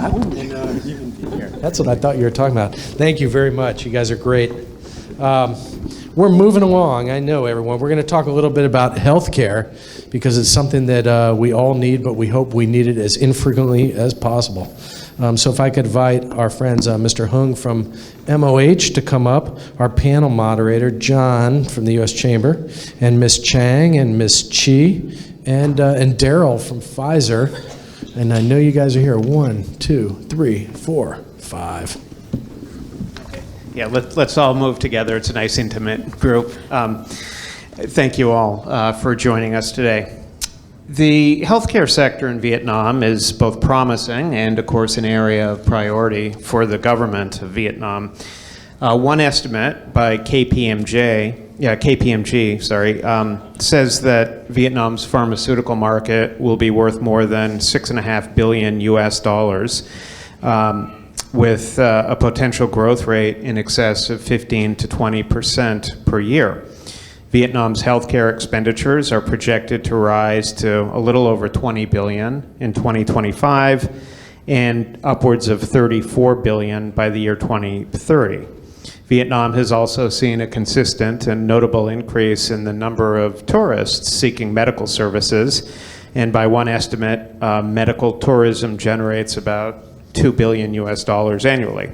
I wouldn't even be here. That's what I thought you were talking about. Thank you very much. You guys are great. We're moving along. I know, everyone. We're going to talk a little bit about healthcare because it's something that we all need, but we hope we need it as infrequently as possible. So if I could invite our friends, Mr. Hung from MOH to come up, our panel moderator, John from the U.S. Chamber, and Ms. Chang and Ms. Chi, and Daryl from Pfizer. And I know you guys are here. 1, 2, 3, 4, 5. Yeah, let's all move together. It's a nice, intimate group. Thank you all for joining us today. The healthcare sector in Vietnam is both promising and, of course, an area of priority for the government of Vietnam. One estimate by KPMG, says that Vietnam's pharmaceutical market will be worth more than $6.5 billion US, with a potential growth rate in excess of 15 to 20% per year. Vietnam's healthcare expenditures are projected to rise to a little over $20 billion in 2025 and upwards of $34 billion by the year 2030. Vietnam has also seen a consistent and notable increase in the number of tourists seeking medical services, and by one estimate, medical tourism generates about $2 billion US annually.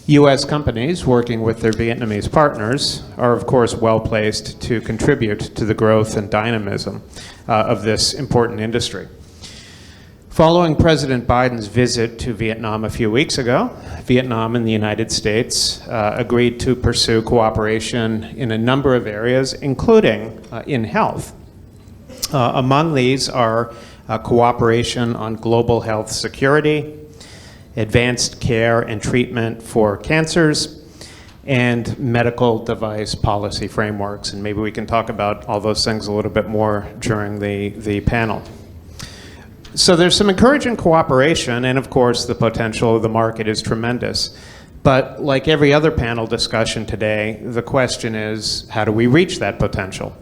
U.S. companies working with their Vietnamese partners are, of course, well placed to contribute to the growth and dynamism of this important industry. Following President Biden's visit to Vietnam a few weeks ago, Vietnam and the United States agreed to pursue cooperation in a number of areas, including in health. Among these are cooperation on global health security, advanced care and treatment for cancers, and medical device policy frameworks. And maybe we can talk about all those things a little bit more during the panel. So there's some encouraging cooperation, and of course the potential of the market is tremendous. But like every other panel discussion today, the question is, how do we reach that potential?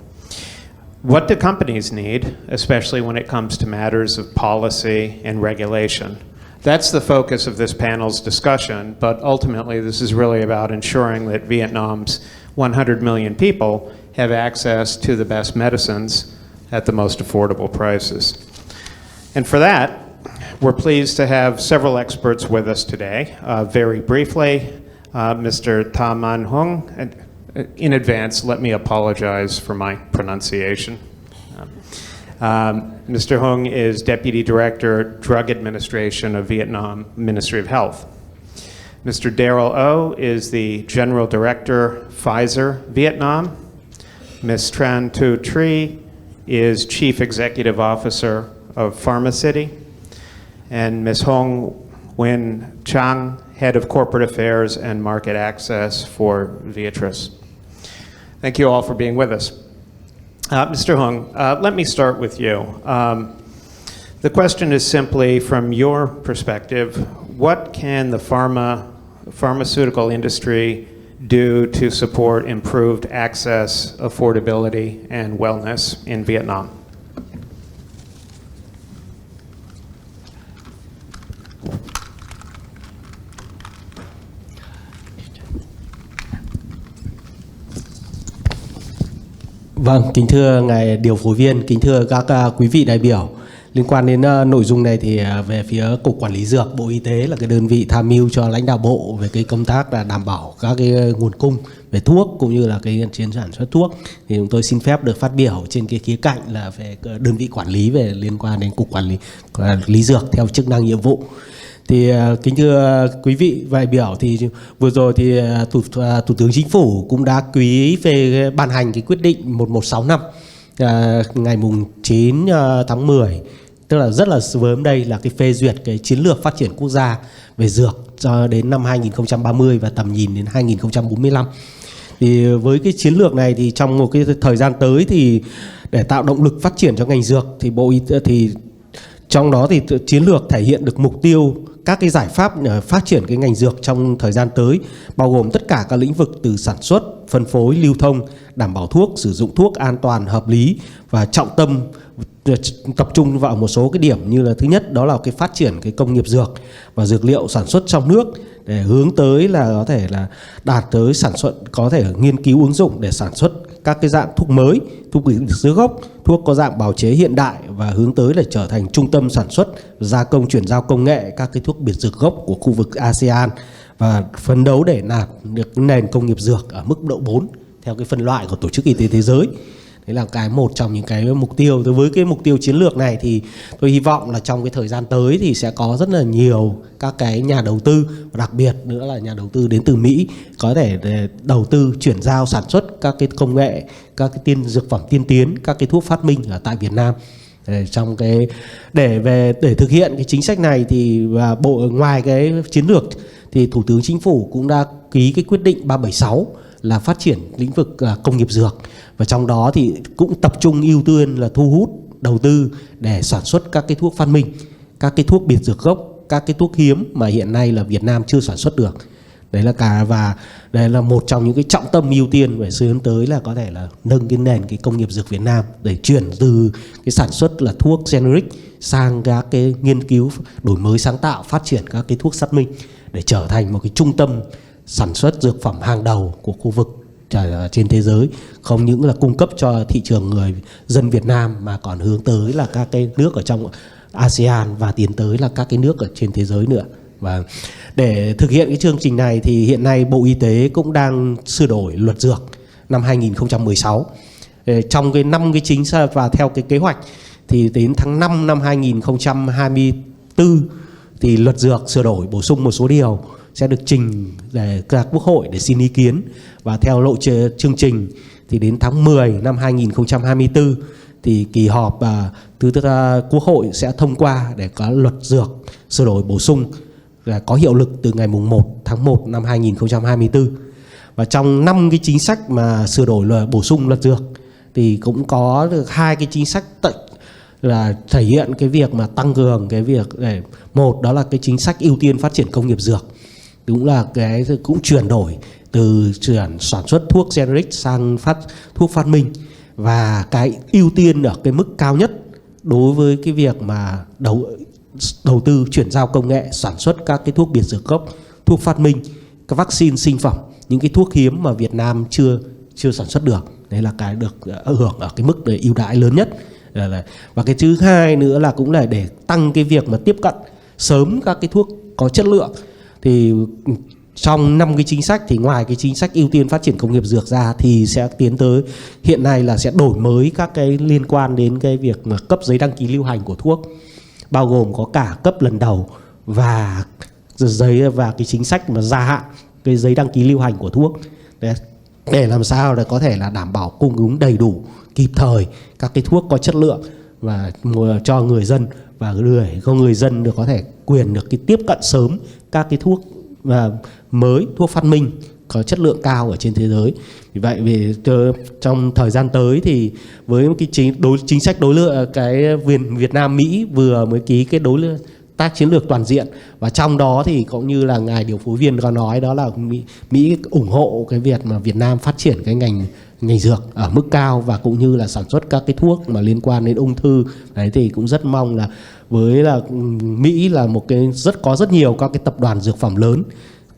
What do companies need, especially when it comes to matters of policy and regulation? That's the focus of this panel's discussion, but ultimately this is really about ensuring that Vietnam's 100 million people have access to the best medicines at the most affordable prices. And for that, we're pleased to have several experts with us today. Very briefly, Mr. Ta Man Hung. In advance, let me apologize for my pronunciation. Mr. Hung is Deputy Director, Drug Administration of Vietnam Ministry of Health. Mr. Daryl Oh is the General Director, Pfizer Vietnam. Ms. Tran Tu Tri is Chief Executive Officer of PharmaCity. And Ms. Hong Win Chang, Head of Corporate Affairs and Market Access for Viatris. Thank you all for being with us. Mr. Hung, let me start with you. The question is simply, from your perspective, what can the pharmaceutical industry do to support improved access, affordability, and wellness in Vietnam? Vâng, kính thưa ngài điều phối viên, kính thưa các quý vị đại biểu. Liên quan đến nội dung này thì về phía Cục Quản lý Dược, Bộ Y tế là cái đơn vị tham mưu cho lãnh đạo Bộ về cái công tác là đảm bảo các cái nguồn cung về thuốc cũng như là cái chiến sản xuất thuốc. Thì chúng tôi xin phép được phát biểu trên cái khía cạnh là về đơn vị quản lý về liên quan đến Cục Quản lý Dược theo chức năng nhiệm vụ. Thì kính thưa quý vị đại biểu, thì vừa rồi thì Thủ tướng Chính phủ cũng đã ký về ban hành cái quyết định 1165 ngày mùng 9 tháng 10, tức là rất là sớm đây, là cái phê duyệt cái chiến lược phát triển quốc gia về dược cho đến năm 2030 và tầm nhìn đến 2045. Thì với cái chiến lược này thì trong một cái thời gian tới thì để tạo động lực phát triển cho ngành dược thì Bộ Y tế thì trong đó thì chiến lược thể hiện được mục tiêu các cái giải pháp phát triển cái ngành dược trong thời gian tới, bao gồm tất cả các lĩnh vực từ sản xuất, phân phối, lưu thông, đảm bảo thuốc, sử dụng thuốc an toàn, hợp lý, và trọng tâm tập trung vào một số cái điểm như là thứ nhất đó là cái phát triển cái công nghiệp dược và dược liệu sản xuất trong nước để hướng tới là có thể là đạt tới sản xuất, có thể nghiên cứu ứng dụng để sản xuất các cái dạng thuốc mới, thuốc biệt dược gốc, thuốc có dạng bào chế hiện đại và hướng tới là trở thành trung tâm sản xuất, gia công, chuyển giao công nghệ các cái thuốc biệt dược gốc của khu vực ASEAN và phấn đấu để đạt được nền công nghiệp dược ở mức độ 4 theo cái phân loại của Tổ chức Y tế Thế giới. Đấy là cái một trong những cái mục tiêu. Với cái mục tiêu chiến lược này thì tôi hy vọng là trong cái thời gian tới thì sẽ có rất là nhiều các cái nhà đầu tư, đặc biệt nữa là nhà đầu tư đến từ Mỹ có thể để đầu tư chuyển giao sản xuất các cái công nghệ, các cái dược phẩm tiên tiến, các cái thuốc phát minh ở tại Việt Nam. Trong cái để thực hiện cái chính sách này thì ngoài cái chiến lược thì Thủ tướng Chính phủ cũng đã ký cái quyết định 376 là phát triển lĩnh vực công nghiệp dược, và trong đó thì cũng tập trung ưu tiên là thu hút đầu tư để sản xuất các cái thuốc phát minh, các cái thuốc biệt dược gốc, các cái thuốc hiếm mà hiện nay là Việt Nam chưa sản xuất được. Đấy là và đây là một trong những cái trọng tâm ưu tiên về hướng tới là có thể là nâng cái nền cái công nghiệp dược Việt Nam để chuyển từ cái sản xuất là thuốc generic sang các cái nghiên cứu đổi mới sáng tạo, phát triển các cái thuốc phát minh để trở thành một cái trung tâm sản xuất dược phẩm hàng đầu của khu vực trên thế giới, không những là cung cấp cho thị trường người dân Việt Nam mà còn hướng tới là các cái nước ở trong ASEAN và tiến tới là các cái nước ở trên thế giới nữa. Và để thực hiện cái chương trình này thì hiện nay Bộ Y tế cũng đang sửa đổi luật dược năm 2016. Trong cái 5 cái chính sách và theo cái kế hoạch thì đến tháng 5 năm 2024 thì luật dược sửa đổi bổ sung một số điều sẽ được trình để ra Quốc hội để xin ý kiến, và theo lộ chương trình thì đến tháng 10 năm 2024 thì kỳ họp Quốc hội sẽ thông qua để có luật dược sửa đổi bổ sung là có hiệu lực từ ngày 1 tháng 1 năm 2024. Và trong 5 cái chính sách mà sửa đổi bổ sung luật dược thì cũng có được 2 cái chính sách là thể hiện cái việc mà tăng cường cái việc để một đó là cái chính sách ưu tiên phát triển công nghiệp dược, cũng là cái cũng chuyển đổi từ chuyển sản xuất thuốc generic sang thuốc phát minh, và cái ưu tiên ở cái mức cao nhất đối với cái việc mà đầu tư chuyển giao công nghệ sản xuất các cái thuốc biệt dược gốc, thuốc phát minh, các vaccine sinh phẩm, những cái thuốc hiếm mà Việt Nam chưa sản xuất được. Đấy là cái được hưởng ở cái mức ưu đãi lớn nhất. Và cái thứ hai nữa là cũng là để tăng cái việc mà tiếp cận sớm các cái thuốc có chất lượng. Thì trong 5 cái chính sách thì ngoài cái chính sách ưu tiên phát triển công nghiệp dược ra thì sẽ tiến tới hiện nay là sẽ đổi mới các cái liên quan đến cái việc mà cấp giấy đăng ký lưu hành của thuốc, bao gồm có cả cấp lần đầu và cái chính sách mà gia hạn cái giấy đăng ký lưu hành của thuốc để làm sao để có thể là đảm bảo cung ứng đầy đủ kịp thời các cái thuốc có chất lượng và cho người dân, và để cho người dân được có thể quyền được cái tiếp cận sớm các cái thuốc mới, thuốc phát minh có chất lượng cao ở trên thế giới. Vì vậy trong thời gian tới thì với cái chính sách đối lựa cái Việt Nam Mỹ vừa mới ký cái đối tác chiến lược toàn diện, và trong đó thì cũng như là ngài điều phối viên có nói đó là Mỹ ủng hộ cái việc mà Việt Nam phát triển cái ngành dược ở mức cao và cũng như là sản xuất các cái thuốc mà liên quan đến ung thư. Đấy thì cũng rất mong là với là Mỹ là một cái có rất nhiều các cái tập đoàn dược phẩm lớn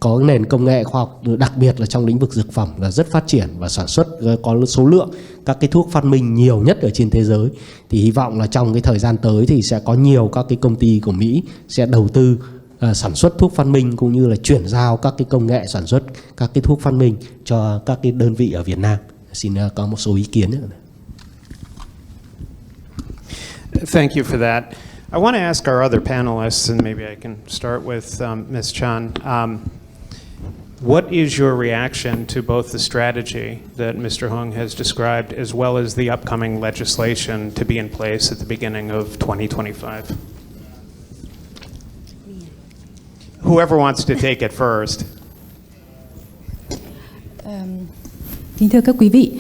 có nền công nghệ khoa học, đặc biệt là trong lĩnh vực dược phẩm là rất phát triển và sản xuất có số lượng các cái thuốc phát minh nhiều nhất ở trên thế giới. Thì hy vọng là trong cái thời gian tới thì sẽ có nhiều các cái công ty của Mỹ sẽ đầu tư sản xuất thuốc phát minh cũng như là chuyển giao các cái công nghệ sản xuất các cái thuốc phát minh cho các cái đơn vị ở Việt Nam. Xin có một số ý kiến nữa. Thank you for that. I want to ask our other panelists, and maybe I can start with Ms. Chan. What is your reaction to both the strategy that Mr. Hung has described as well as the upcoming legislation to be in place at the beginning of 2025? Whoever wants to take it first. Kính thưa các quý vị,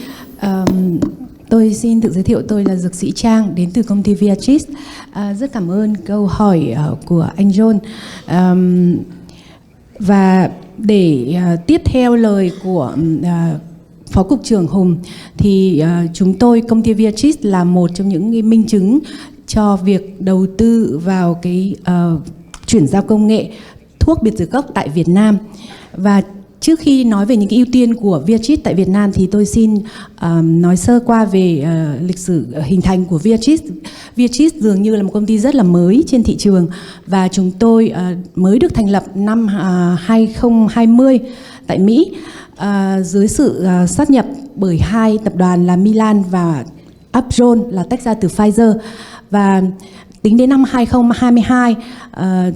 tôi xin tự giới thiệu, tôi là dược sĩ Trang đến từ công ty Viatris. Rất cảm ơn câu hỏi của anh John. Và để tiếp theo lời của Phó Cục trưởng Hùng, thì chúng tôi, công ty Viatris là một trong những cái minh chứng cho việc đầu tư vào cái chuyển giao công nghệ thuốc biệt dược gốc tại Việt Nam. Và trước khi nói về những cái ưu tiên của Viatris tại Việt Nam thì tôi xin nói sơ qua về lịch sử hình thành của Viatris. Viatris dường như là một công ty rất là mới trên thị trường, và chúng tôi mới được thành lập năm 2020 tại Mỹ, dưới sự sát nhập bởi hai tập đoàn là Milan và Upjohn là tách ra từ Pfizer. Và tính đến năm 2022,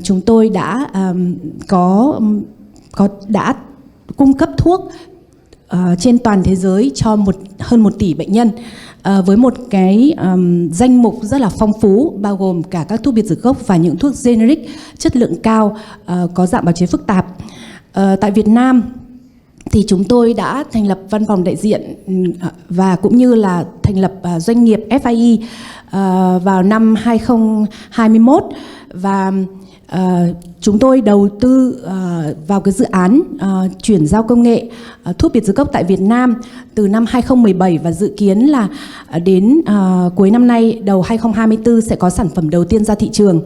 chúng tôi đã đã cung cấp thuốc trên toàn thế giới cho hơn 1 tỷ bệnh nhân, với một cái danh mục rất là phong phú, bao gồm cả các thuốc biệt dược gốc và những thuốc generic chất lượng cao, có dạng bào chế phức tạp. Tại Việt Nam thì chúng tôi đã thành lập văn phòng đại diện và cũng như là thành lập doanh nghiệp FIE vào năm 2021, và chúng tôi đầu tư vào cái dự án chuyển giao công nghệ thuốc biệt dược gốc tại Việt Nam từ năm 2017, và dự kiến là đến cuối năm nay, đầu 2024 sẽ có sản phẩm đầu tiên ra thị trường.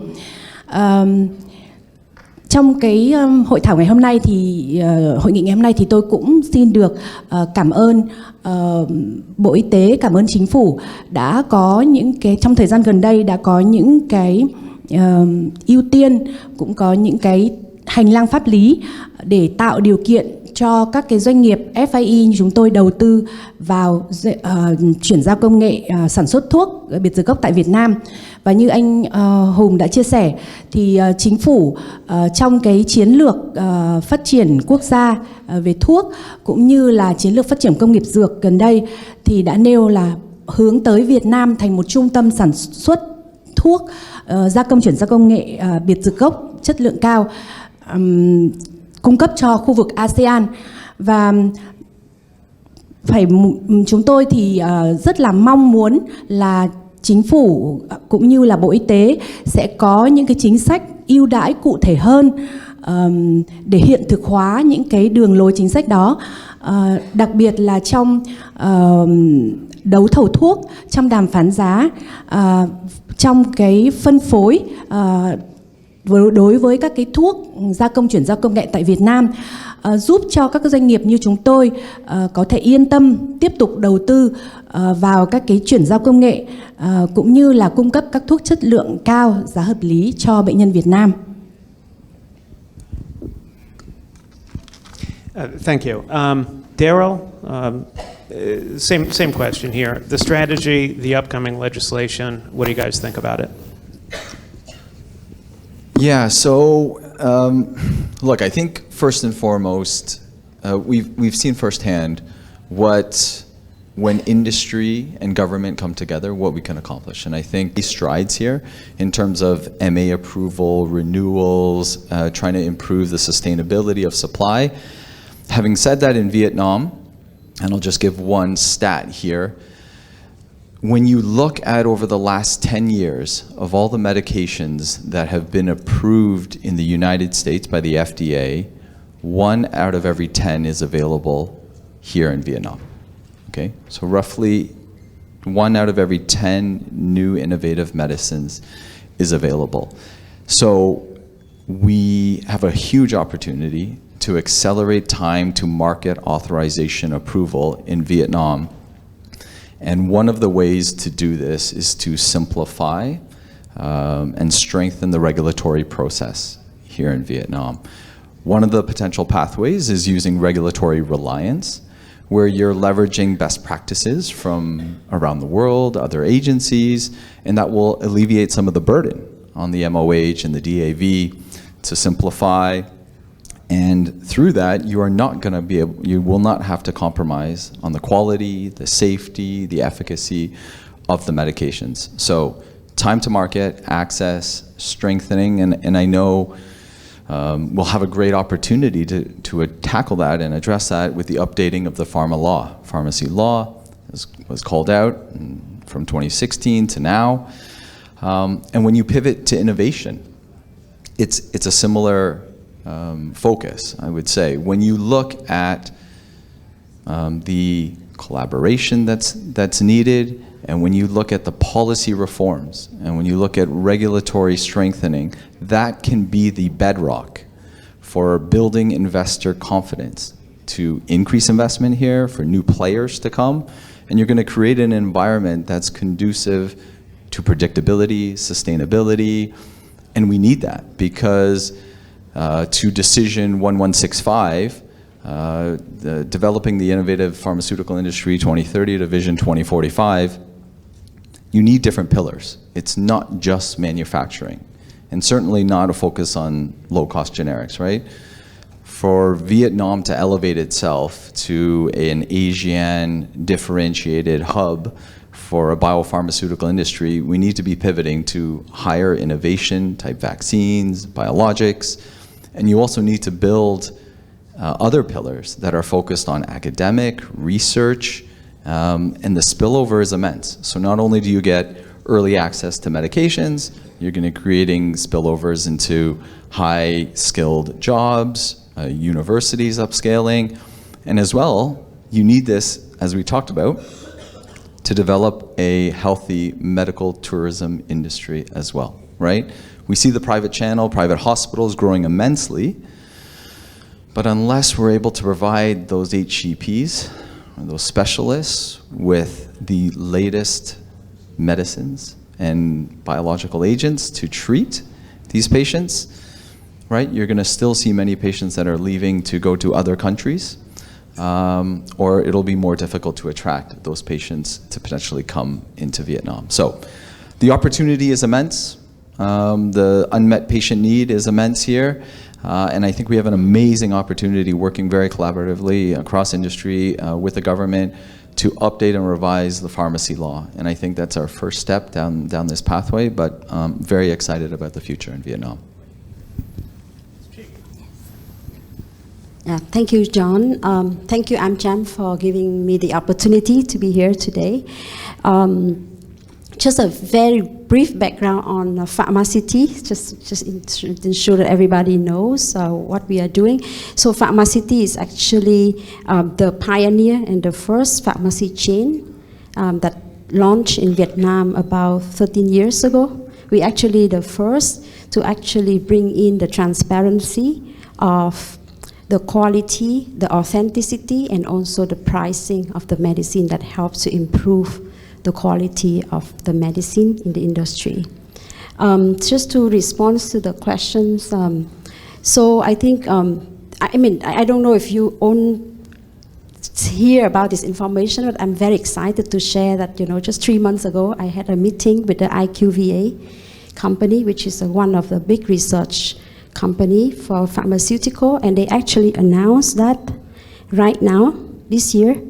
Trong cái hội thảo ngày hôm nay thì hội nghị ngày hôm nay thì tôi cũng xin được cảm ơn Bộ Y tế, cảm ơn Chính phủ đã có những cái, trong thời gian gần đây đã có những cái ưu tiên, cũng có những cái hành lang pháp lý để tạo điều kiện cho các cái doanh nghiệp FIE như chúng tôi đầu tư vào chuyển giao công nghệ sản xuất thuốc biệt dược gốc tại Việt Nam. Và như anh Hùng đã chia sẻ thì chính phủ trong cái chiến lược phát triển quốc gia về thuốc cũng như là chiến lược phát triển công nghiệp dược gần đây thì đã nêu là hướng tới Việt Nam thành một trung tâm sản xuất thuốc gia công chuyển giao công nghệ biệt dược gốc chất lượng cao, cung cấp cho khu vực ASEAN. Và chúng tôi thì rất là mong muốn là Chính phủ cũng như là Bộ Y tế sẽ có những cái chính sách ưu đãi cụ thể hơn để hiện thực hóa những cái đường lối chính sách đó, đặc biệt là trong đấu thầu thuốc, trong đàm phán giá, trong cái phân phối đối với các cái thuốc gia công chuyển giao công nghệ tại Việt Nam, giúp cho các doanh nghiệp như chúng tôi có thể yên tâm tiếp tục đầu tư vào các cái chuyển giao công nghệ, cũng như là cung cấp các thuốc chất lượng cao, giá hợp lý cho bệnh nhân Việt Nam. Thank you. Daryl, same question here. The strategy, the upcoming legislation, what do you guys think about it? Yeah, so look, I think first and foremost, we've seen firsthand when industry and government come together, what we can accomplish. And I think these strides here in terms of MA approval, renewals, trying to improve the sustainability of supply. Having said that, in Vietnam, and I'll just give one stat here, when you look at over the last 10 years of all the medications that have been approved in the United States by the FDA, 1 out of every 10 is available here in Vietnam. Okay, so roughly 1 out of every 10 new innovative medicines is available. So we have a huge opportunity to accelerate time to market authorization approval in Vietnam. And one of the ways to do this is to simplify and strengthen the regulatory process here in Vietnam. One of the potential pathways is using regulatory reliance, where you're leveraging best practices from around the world, other agencies, and that will alleviate some of the burden on the MOH and the DAV to simplify. And through that, you will not have to compromise on the quality, the safety, the efficacy of the medications. So time to market, access, strengthening, and I know we'll have a great opportunity to tackle that and address that with the updating of the pharma law. Pharmacy law was called out from 2016 to now. And when you pivot to innovation, it's a similar focus, I would say. When you look at the collaboration that's needed, and when you look at the policy reforms, and when you look at regulatory strengthening, that can be the bedrock for building investor confidence to increase investment here, for new players to come, and you're going to create an environment that's conducive to predictability, sustainability, and we need that because to Decision 1165, developing the innovative pharmaceutical industry 2030 to Vision 2045, you need different pillars. It's not just manufacturing, and certainly not a focus on low-cost generics, right? For Vietnam to elevate itself to an Asian differentiated hub for a biopharmaceutical industry, we need to be pivoting to higher innovation type vaccines, biologics, and you also need to build other pillars that are focused on academic, research, and the spillover is immense. So not only do you get early access to medications, you're going to creating spillovers into high-skilled jobs, universities upscaling, and as well, you need this, as we talked about, to develop a healthy medical tourism industry as well, right? We see the private channel, private hospitals growing immensely, but unless we're able to provide those HCPs, or those specialists, with the latest medicines and biological agents to treat these patients, right? You're going to still see many patients that are leaving to go to other countries, or it'll be more difficult to attract those patients to potentially come into Vietnam. So the opportunity is immense. The unmet patient need is immense here. And I think we have an amazing opportunity working very collaboratively across industry with the government to update and revise the pharmacy law. And I think that's our first step down this pathway, but very excited about the future in Vietnam. Thank you, John. Thank you, AmCham, for giving me the opportunity to be here today. Just a very brief background on Affordability, just to ensure that everybody knows what we are doing. So Affordability is actually the pioneer and the first pharmacy chain that launched in Vietnam about 13 years ago. We actually the first to actually bring in the transparency of the quality, the authenticity, and also the pricing of the medicine that helps to improve the quality of the medicine in the industry. Just to respond to the questions, so I think, I don't know if you hear about this information, but I'm very excited to share that, just 3 months ago, I had a meeting with the IQVA company, which is one of the big research company for pharmaceutical, and they actually announced that right now, this year,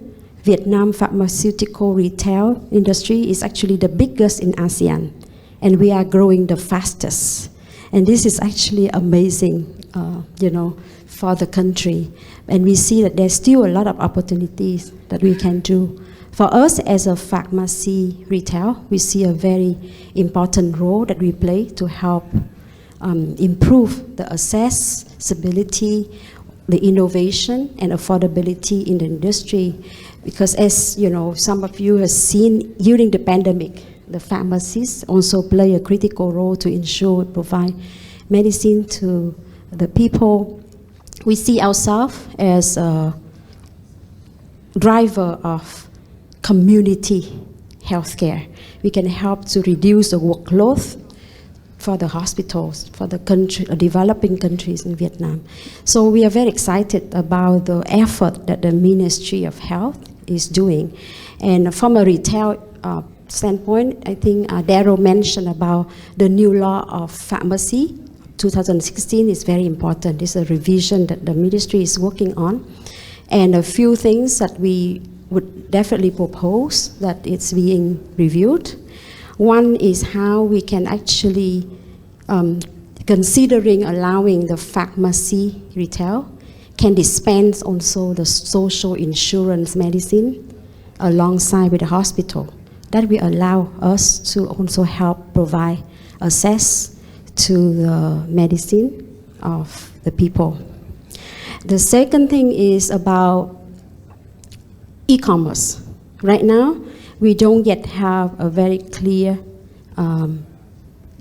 Vietnam pharmaceutical retail industry is actually the biggest in ASEAN, and we are growing the fastest. And this is actually amazing, for the country. And we see that there's still a lot of opportunities that we can do. For us as a pharmacy retail, we see a very important role that we play to help improve the accessibility, the innovation and affordability in the industry. Because as some of you have seen during the pandemic, the pharmacists also play a critical role to ensure provide medicine to the people. We see ourselves as a driver of community healthcare. We can help to reduce the workload for the hospitals, for the country, developing countries in Vietnam. So we are very excited about the effort that the Ministry of Health is doing. And from a retail standpoint, I think Daryl mentioned about the new law of pharmacy. 2016 is very important. This is a revision that the ministry is working on. And a few things that we would definitely propose that it's being reviewed. One is how we can actually, considering allowing the pharmacy retail, can dispense also the social insurance medicine alongside with the hospital. That will allow us to also help provide access to the medicine of the people. The second thing is about e-commerce. Right now, we don't yet have a very clear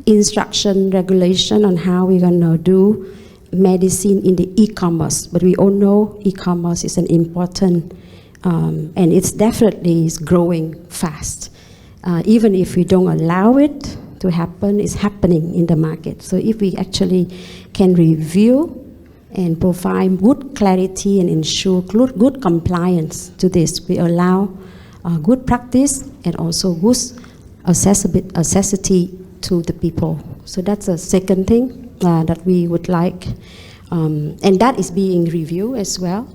instruction, regulation on how we're gonna do medicine in the e-commerce. But we all know e-commerce is an important, and it's definitely is growing fast. Even if we don't allow it to happen, it's happening in the market. So if we actually can review and provide good clarity and ensure good compliance to this, we allow good practice and also good accessibility to the people. So that's a second thing that we would like, and that is being reviewed as well.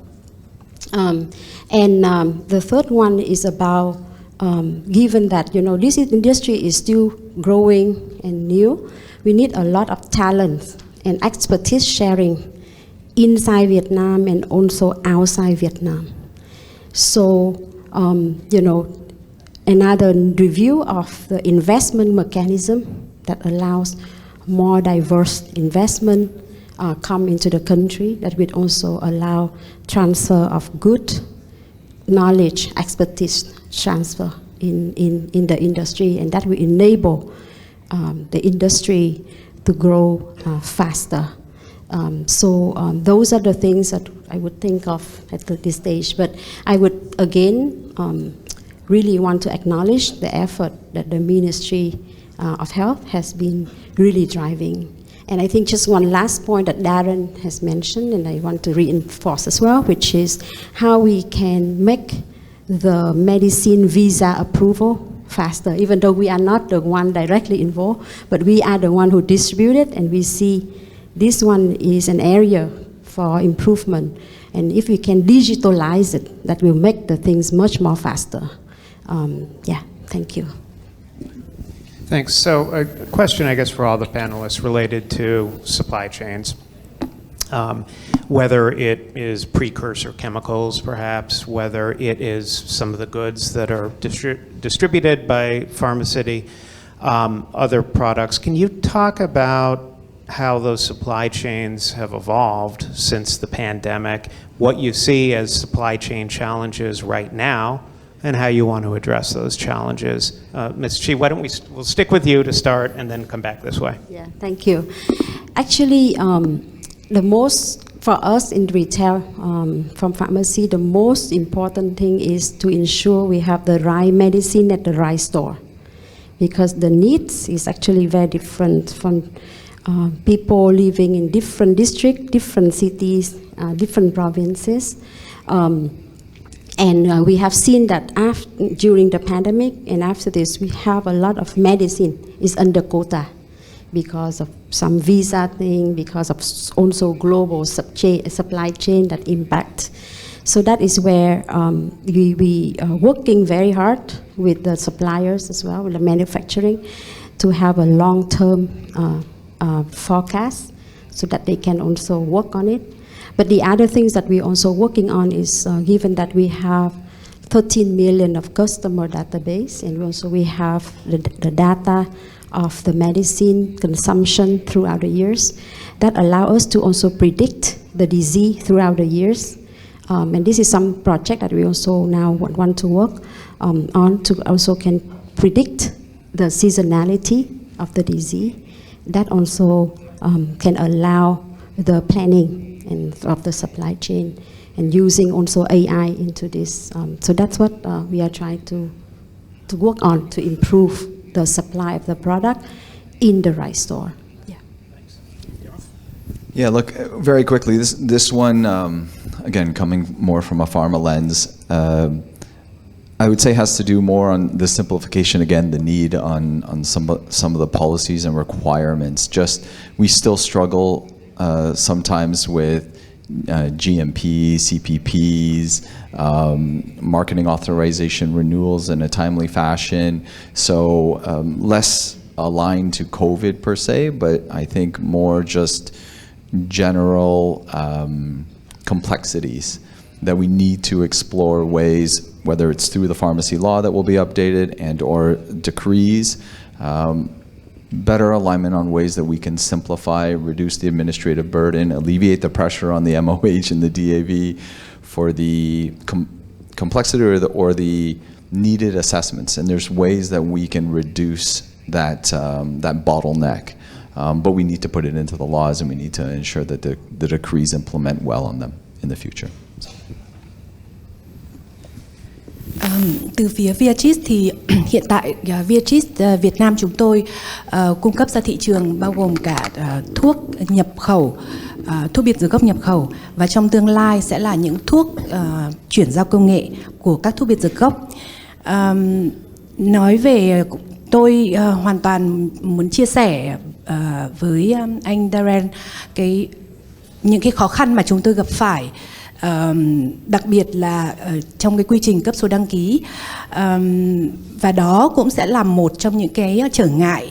The third one is about, given that this industry is still growing and new, we need a lot of talent and expertise sharing inside Vietnam and also outside Vietnam. So, another review of the investment mechanism that allows more diverse investment come into the country, that would also allow transfer of good knowledge, expertise transfer in the industry, and that will enable the industry to grow faster. Those are the things that I would think of at this stage. But I would again really want to acknowledge the effort that the Ministry of Health has been really driving. And I think just one last point that Darren has mentioned, and I want to reinforce as well, which is how we can make the medicine visa approval faster, even though we are not the one directly involved, but we are the one who distribute it, and we see this one is an area for improvement. And if we can digitalize it, that will make the things much more faster. Thank you. Thanks. So a question, I guess, for all the panelists related to supply chains. Whether it is precursor chemicals, perhaps, whether it is some of the goods that are distributed by Pharmacity, other products. Can you talk about how those supply chains have evolved since the pandemic, what you see as supply chain challenges right now, and how you want to address those challenges? Ms. Chi, why don't we'll stick with you to start and then come back this way. Yeah, thank you. Actually, the most, for us in retail, from pharmacy, the most important thing is to ensure we have the right medicine at the right store. Because the needs is actually very different from people living in different districts, different cities, different provinces. And we have seen that during the pandemic and after this, we have a lot of medicine is under quota because of some visa thing, because of also global supply chain that impact. So that is where we are working very hard with the suppliers as well, with the manufacturing, to have a long-term forecast so that they can also work on it. But the other things that we're also working on is, given that we have 13 million of customer database, and also we have the data of the medicine consumption throughout the years, that allow us to also predict the disease throughout the years. And this is some project that we also now want to work on to also can predict the seasonality of the disease. That also can allow the planning and of the supply chain, and using also AI into this. So that's what we are trying to work on to improve the supply of the product in the right store. Yeah. Yeah, look, very quickly, this one, again, coming more from a pharma lens, I would say has to do more on the simplification, again, the need on some of the policies and requirements. Just, we still struggle sometimes with GMP, CPPs, marketing authorization renewals in a timely fashion. So less aligned to COVID per se, but I think more just general complexities that we need to explore ways, whether it's through the pharmacy law that will be updated and or decrees, better alignment on ways that we can simplify, reduce the administrative burden, alleviate the pressure on the MOH and the DAV for the complexity or the needed assessments, and there's ways that we can reduce that bottleneck. But we need to put it into the laws, and we need to ensure that the decrees implement well on them in the future. Từ phía Viatris thì hiện tại Viatris Việt Nam chúng tôi cung cấp ra thị trường bao gồm cả thuốc nhập khẩu, thuốc biệt dược gốc nhập khẩu, và trong tương lai sẽ là những thuốc chuyển giao công nghệ của các thuốc biệt dược gốc. Nói về tôi hoàn toàn muốn chia sẻ với anh Darren những cái khó khăn mà chúng tôi gặp phải, đặc biệt là trong cái quy trình cấp số đăng ký, và đó cũng sẽ là một trong những cái trở ngại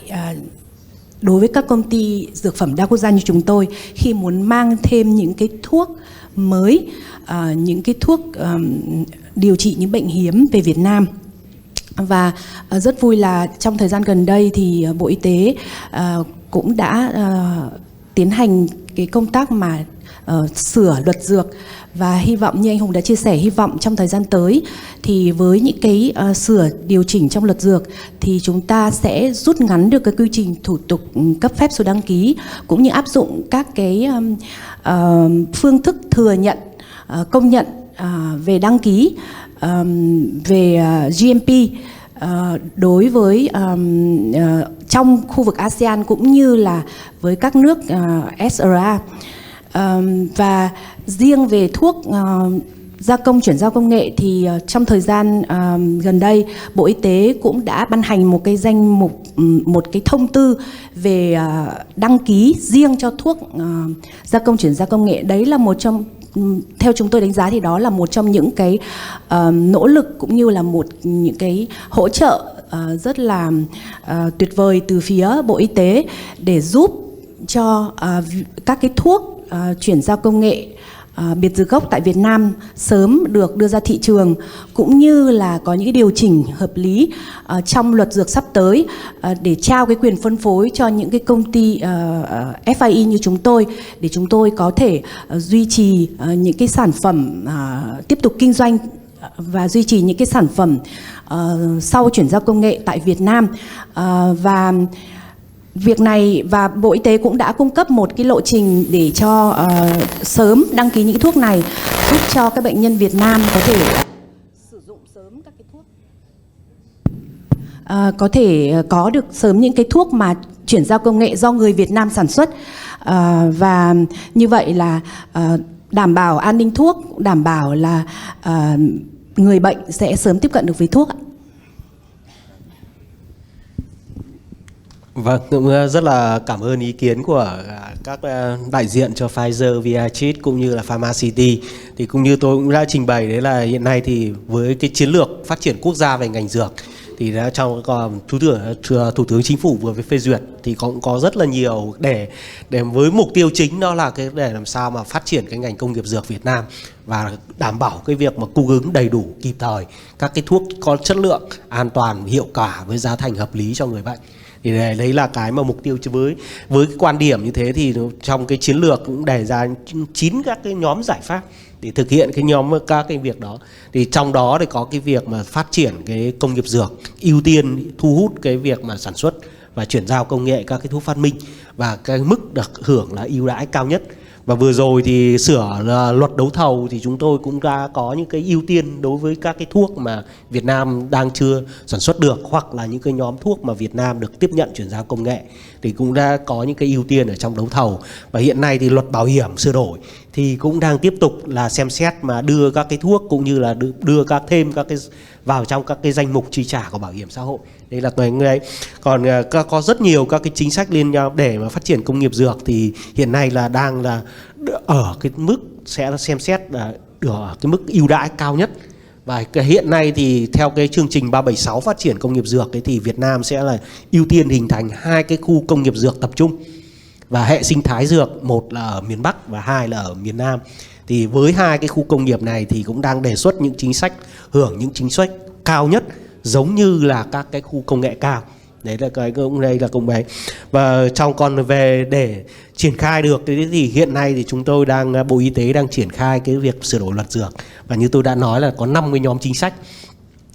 đối với các công ty dược phẩm đa quốc gia như chúng tôi khi muốn mang thêm những cái thuốc mới, những cái thuốc điều trị những bệnh hiếm về Việt Nam. Và rất vui là trong thời gian gần đây thì Bộ Y tế cũng đã tiến hành cái công tác mà sửa luật dược, và hy vọng như anh Hùng đã chia sẻ, hy vọng trong thời gian tới thì với những cái sửa điều chỉnh trong luật dược thì chúng ta sẽ rút ngắn được cái quy trình thủ tục cấp phép số đăng ký, cũng như áp dụng các cái phương thức thừa nhận, công nhận về đăng ký, về GMP đối với trong khu vực ASEAN cũng như là với các nước SRA. Và riêng về thuốc gia công chuyển giao công nghệ thì trong thời gian gần đây Bộ Y tế cũng đã ban hành một cái danh mục, một cái thông tư về đăng ký riêng cho thuốc gia công chuyển giao công nghệ. Đấy là một trong, theo chúng tôi đánh giá thì đó là một trong những cái nỗ lực cũng như là những cái hỗ trợ rất là tuyệt vời từ phía Bộ Y tế để giúp cho các cái thuốc chuyển giao công nghệ biệt dược gốc tại Việt Nam sớm được đưa ra thị trường, cũng như là có những điều chỉnh hợp lý trong luật dược sắp tới để trao cái quyền phân phối cho những cái công ty FIE như chúng tôi, để chúng tôi có thể duy trì những cái sản phẩm, tiếp tục kinh doanh và duy trì những cái sản phẩm sau chuyển giao công nghệ tại Việt Nam. Và việc này, và Bộ Y tế cũng đã cung cấp một cái lộ trình để cho sớm đăng ký những thuốc này, giúp cho các bệnh nhân Việt Nam có thể sử dụng sớm các cái thuốc, có thể có được sớm những cái thuốc mà chuyển giao công nghệ do người Việt Nam sản xuất, và như vậy là đảm bảo an ninh thuốc, đảm bảo là người bệnh sẽ sớm tiếp cận được với thuốc. Vâng, cũng rất là cảm ơn ý kiến của các đại diện cho Pfizer, Viatris cũng như là Pharmacity. Thì cũng như tôi cũng đã trình bày, đấy là hiện nay thì với cái chiến lược phát triển quốc gia về ngành dược thì đã trong Thủ tướng Chính phủ vừa mới phê duyệt thì cũng có rất là nhiều để với mục tiêu chính đó là cái để làm sao mà phát triển cái ngành công nghiệp dược Việt Nam và đảm bảo cái việc mà cung ứng đầy đủ kịp thời các cái thuốc có chất lượng, an toàn, hiệu quả với giá thành hợp lý cho người bệnh. Thì đấy là cái mà mục tiêu với cái quan điểm như thế thì trong cái chiến lược cũng đề ra 9 các cái nhóm giải pháp để thực hiện các cái việc đó. Thì trong đó thì có cái việc mà phát triển cái công nghiệp dược, ưu tiên thu hút cái việc mà sản xuất và chuyển giao công nghệ các cái thuốc phát minh, và cái mức được hưởng là ưu đãi cao nhất. Và vừa rồi thì sửa luật đấu thầu thì chúng tôi cũng đã có những cái ưu tiên đối với các cái thuốc mà Việt Nam đang chưa sản xuất được, hoặc là những cái nhóm thuốc mà Việt Nam được tiếp nhận chuyển giao công nghệ thì cũng đã có những cái ưu tiên ở trong đấu thầu. Và hiện nay thì luật bảo hiểm sửa đổi thì cũng đang tiếp tục là xem xét mà đưa các cái thuốc cũng như là đưa thêm các cái vào trong các cái danh mục chi trả của bảo hiểm xã hội. Đây là người đấy. Còn có rất nhiều các cái chính sách liên nhau để mà phát triển công nghiệp dược thì hiện nay là đang là ở cái mức sẽ xem xét là ở cái mức ưu đãi cao nhất. Và hiện nay thì theo cái chương trình 376 phát triển công nghiệp dược ấy, thì Việt Nam sẽ là ưu tiên hình thành 2 cái khu công nghiệp dược tập trung và hệ sinh thái dược, một là ở miền Bắc và 2 là ở miền Nam. Thì với 2 cái khu công nghiệp này thì cũng đang đề xuất những chính sách, hưởng những chính sách cao nhất giống như là các cái khu công nghệ cao Đấy là cái cũng đây là cũng đấy. Và trong còn về để triển khai được thì hiện nay thì chúng tôi đang, Bộ Y tế đang triển khai cái việc sửa đổi luật dược, và như tôi đã nói là có 5 cái nhóm chính sách.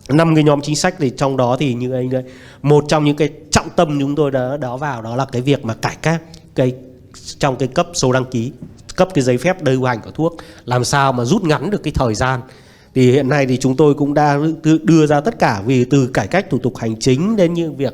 5 cái nhóm chính sách thì trong đó thì như anh đây, một trong những cái trọng tâm chúng tôi đã đó vào đó là cái việc mà cải cách trong cái cấp số đăng ký, cấp cái giấy phép lưu hành của thuốc, làm sao mà rút ngắn được cái thời gian. Thì hiện nay thì chúng tôi cũng đã đưa ra tất cả, vì từ cải cách thủ tục hành chính đến như việc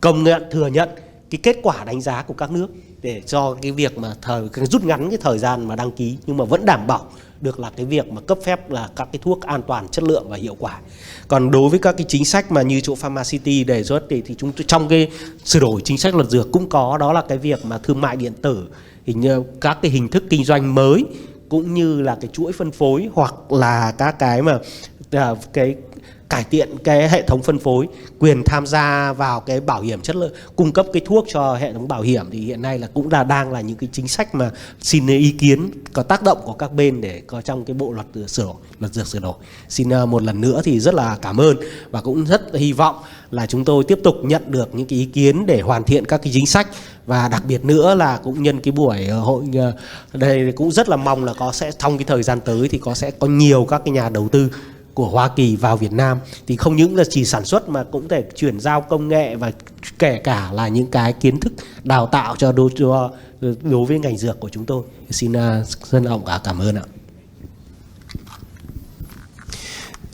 công nhận thừa nhận cái kết quả đánh giá của các nước, để cho cái việc mà rút ngắn cái thời gian mà đăng ký, nhưng mà vẫn đảm bảo được là cái việc mà cấp phép là các cái thuốc an toàn, chất lượng và hiệu quả. Còn đối với các cái chính sách mà như chỗ Pharmacity đề xuất thì chúng tôi trong cái sửa đổi chính sách luật dược cũng có, đó là cái việc mà thương mại điện tử, các cái hình thức kinh doanh mới, cũng như là cái chuỗi phân phối, hoặc là các cái mà cái cải thiện cái hệ thống phân phối, quyền tham gia vào cái bảo hiểm chất lượng, cung cấp cái thuốc cho hệ thống bảo hiểm, thì hiện nay là cũng đang là những cái chính sách mà xin ý kiến có tác động của các bên để có trong cái bộ luật dược sửa đổi. Xin một lần nữa thì rất là cảm ơn, và cũng rất hy vọng là chúng tôi tiếp tục nhận được những cái ý kiến để hoàn thiện các cái chính sách. Và đặc biệt nữa là cũng nhân cái buổi hội đây cũng rất là mong là sẽ trong cái thời gian tới thì sẽ có nhiều các cái nhà đầu tư của Hoa Kỳ vào Việt Nam, thì không những là chỉ sản xuất mà cũng thể chuyển giao công nghệ, và kể cả là những cái kiến thức đào tạo cho đối với ngành dược của chúng tôi. Xin trân trọng cảm ơn ạ.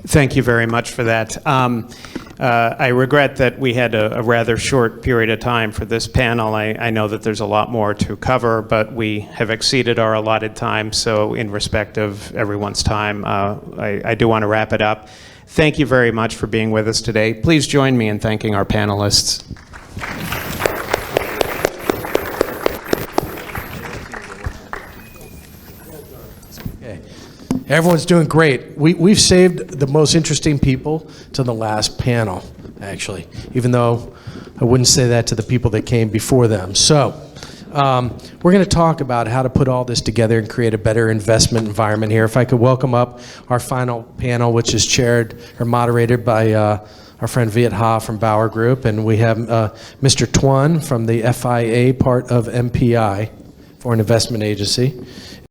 Thank you very much for that. I regret that we had a rather short period of time for this panel. I know that there's a lot more to cover, but we have exceeded our allotted time. So in respect of everyone's time, I do want to wrap it up. Thank you very much for being with us today. Please join me in thanking our panelists. Everyone's doing great. We've saved the most interesting people to the last panel, actually, even though I wouldn't say that to the people that came before them. So we're going to talk about how to put all this together and create a better investment environment here. If I could welcome up our final panel, which is chaired or moderated by our friend Viet Ha from Bauer Group, and we have Mr. Tuan from the FIA part of MPI, Foreign Investment Agency.